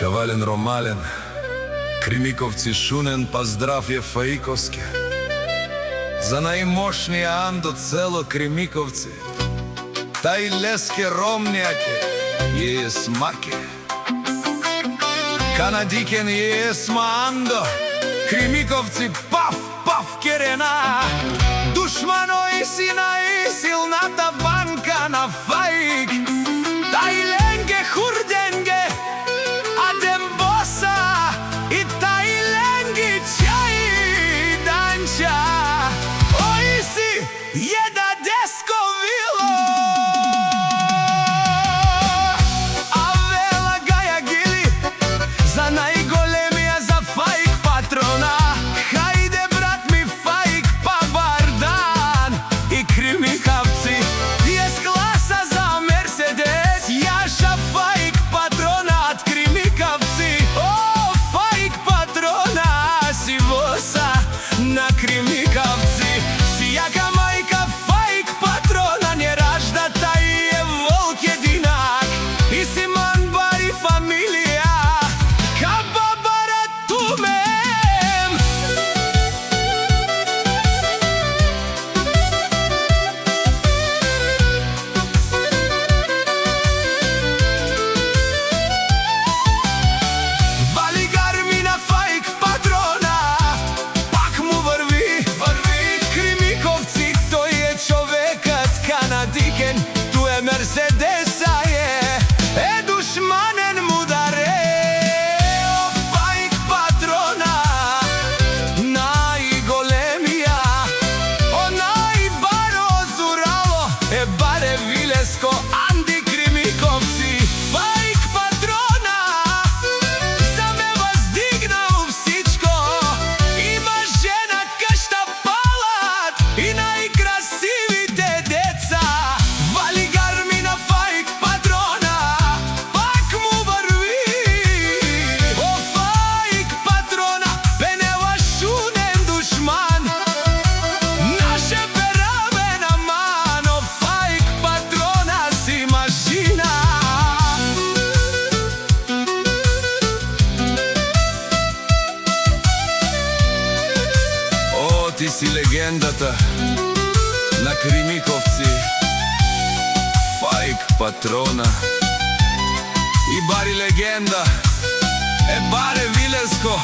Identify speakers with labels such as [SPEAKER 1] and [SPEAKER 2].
[SPEAKER 1] Шавален Ромален, Кримиковци Шунен, поздрав е Фаиковске. За најмошниот андо цело Кримиковци, тај леске ромњаке, е смаке. Канадикен е смандо, Кримиковци паф, паф керена. Душмано и сина и силната банка на Фаик. Тај ленге хурденге, адем боса и тај ленги чај данча. Ој си еда деско вило, а вела гаја гили за најголемија за Фаик патрона. Хајде брат ми Фаик па бардан и Кримикавци јес класа за Мерседес. Јаша Фаик патронат Кримикавци. О, Фаик патрона си воса на Кримикавци. Сијака мајка Фаик патрона не ражда, тај е волк единак. И си манбари фамилија ка бабара тумем. Вали гармина Фаик патрона, пак му врви, Кримиковци, тој е човекот канадикен, ту е Мерседеса е душманен мударе. О, Фаик патрона, најголемија, о најбаро зурало е баре вилеско Анди Кримиковци. Фаик патрона за ме воздигнал всичко. Има жена кашта палат и најкрасивите деца. Вали гармина Фаик патрона, пак му врви. О, Фаик патрона, пенела шунен душман. Наше пераве на мано, Фаик патрона си машина. О, ти си легендата на Кримиковци, Фаик патрона. И бари легенда е баре вилеско.